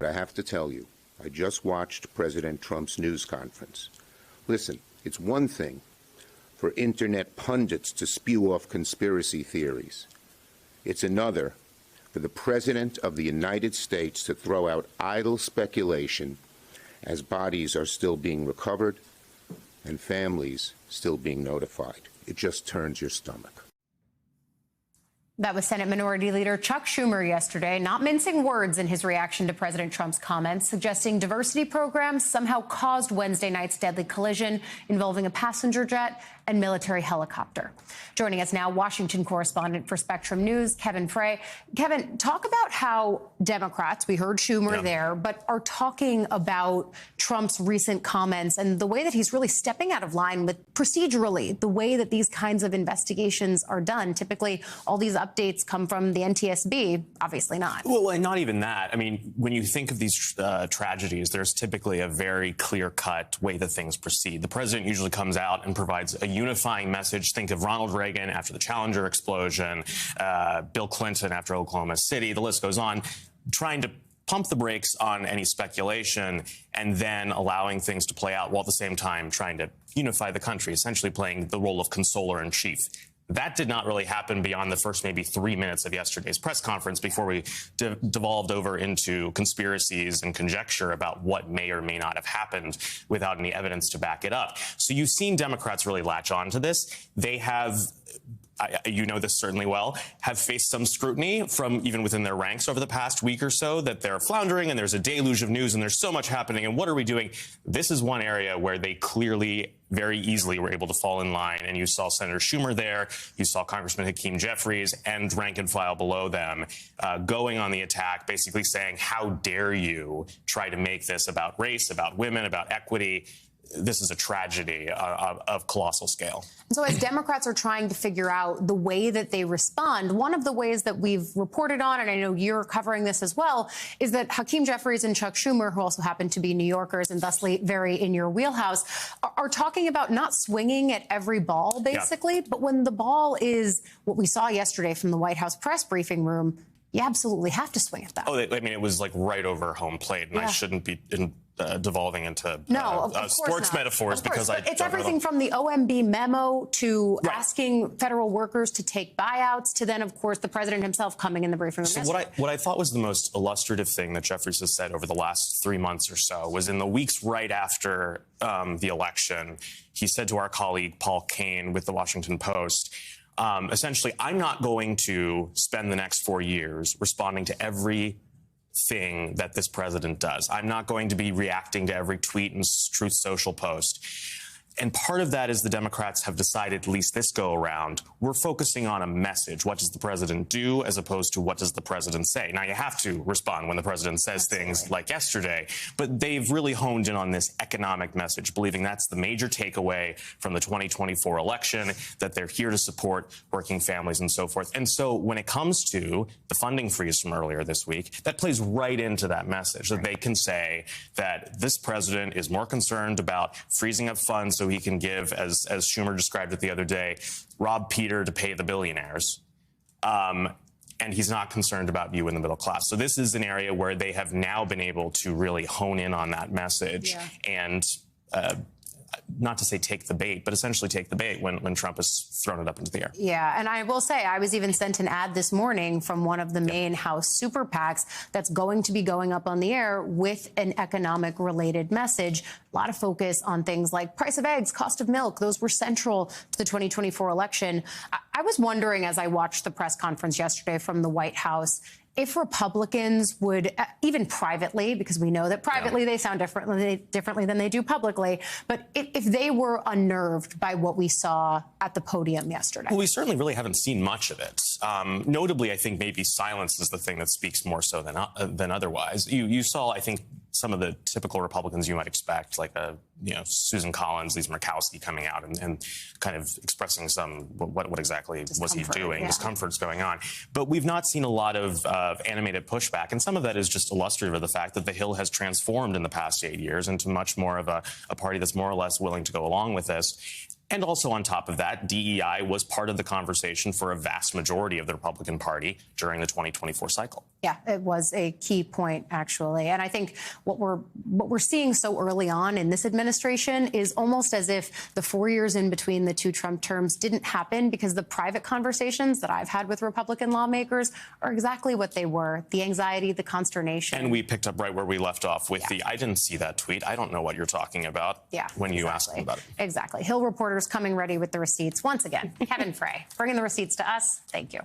I have to tell you, I just watched President Trump's news conference. Listen, it's one thing for internet pundits to spew off conspiracy theories. It's another for the President of the United States to throw out idle speculation as bodies are still being recovered and families still being notified. It just turns your stomach. That was Senate Minority Leader Chuck Schumer yesterday, not mincing words in his reaction to President Trump's comments, suggesting diversity programs somehow caused Wednesday night's deadly collision involving a passenger jet and military helicopter. Joining us now, Washington correspondent for Spectrum News, Kevin Frey. Kevin, talk about how Democrats, we heard Schumer there, but are talking about Trump's recent comments and the way that he's really stepping out of line with procedurally the way that these kinds of investigations are done. Typically, all these updates come from the NTSB, obviously not. Well, and not even that. I mean, when you think of these tragedies, there's typically a very clear-cut way that things proceed. The president usually comes out and provides a unifying message. Think of Ronald Reagan after the Challenger explosion, Bill Clinton after Oklahoma City, the list goes on, trying to pump the brakes on any speculation and then allowing things to play out while at the same time trying to unify the country, essentially playing the role of consoler in chief. That did not really happen beyond the first maybe 3 minutes of yesterday's press conference before we devolved over into conspiracies and conjecture about what may or may not have happened without any evidence to back it up. So you've seen Democrats really latch on to this. They have, you know this certainly well, have faced some scrutiny from even within their ranks over the past week or so, that they're floundering and there's a deluge of news and there's so much happening and what are we doing? This is one area where they clearly very easily were able to fall in line. And you saw Senator Schumer there, you saw Congressman Hakeem Jeffries and rank and file below them going on the attack, basically saying, how dare you try to make this about race, about women, about equity? This is a tragedy of colossal scale. So as Democrats are trying to figure out the way that they respond, one of the ways that we've reported on, and I know you're covering this as well, is that Hakeem Jeffries and Chuck Schumer, who also happen to be New Yorkers and thusly very in your wheelhouse, are talking about not swinging at every ball, basically. Yeah. But when the ball is what we saw yesterday from the White House press briefing room, you absolutely have to swing at that. Oh, I mean, it was like right over home plate, and I shouldn't be devolving into sports metaphors because it's everything from the OMB memo to asking federal workers to take buyouts to then, of course, the president himself coming in the briefing room. So what I thought was the most illustrative thing that Jeffries has said over the last 3 months or so was in the weeks right after the election, he said to our colleague Paul Kane with the Washington Post, essentially, I'm not going to spend the next 4 years responding to everything that this president does. I'm not going to be reacting to every tweet and Truth Social post. And part of that is the Democrats have decided, at least this go around, we're focusing on a message. What does the president do as opposed to what does the president say? Now, you have to respond when the president says things like yesterday, but they've really honed in on this economic message, believing that's the major takeaway from the 2024 election, that they're here to support working families and so forth. And so when it comes to the funding freeze from earlier this week, that plays right into that message, that they can say that this president is more concerned about freezing up funds so he can give, as Schumer described it the other day, rob Peter to pay the billionaires. And he's not concerned about you in the middle class. So this is an area where they have now been able to really hone in on that message and not to say take the bait, but essentially take the bait when Trump has thrown it up into the air. Yeah, and I will say I was even sent an ad this morning from one of the main House super PACs that's going to be going up on the air with an economic-related message. A lot of focus on things like price of eggs, cost of milk. Those were central to the 2024 election. I was wondering as I watched the press conference yesterday from the White House if Republicans would, even privately, because we know that privately they sound differently than they do publicly, but if they were unnerved by what we saw at the podium yesterday. Well, we certainly really haven't seen much of it. Notably, I think maybe silence is the thing that speaks more so than otherwise. You saw, I think, some of the typical Republicans you might expect, like Susan Collins, Lisa Murkowski coming out and kind of expressing some what exactly was he doing, discomfort's going on. But we've not seen a lot of animated pushback, and some of that is just illustrative of the fact that the Hill has transformed in the past 8 years into much more of a party that's more or less willing to go along with this. And also on top of that, DEI was part of the conversation for a vast majority of the Republican Party during the 2024 cycle. Yeah, it was a key point, actually. And I think what we're seeing so early on in this administration is almost as if the 4 years in between the two Trump terms didn't happen, because the private conversations that I've had with Republican lawmakers are exactly what they were: the anxiety, the consternation. And we picked up right where we left off with I didn't see that tweet. I don't know what you're talking about. When you asked him about it. Exactly. Hill reporters coming ready with the receipts. Once again, Kevin Frey, bringing the receipts to us. Thank you.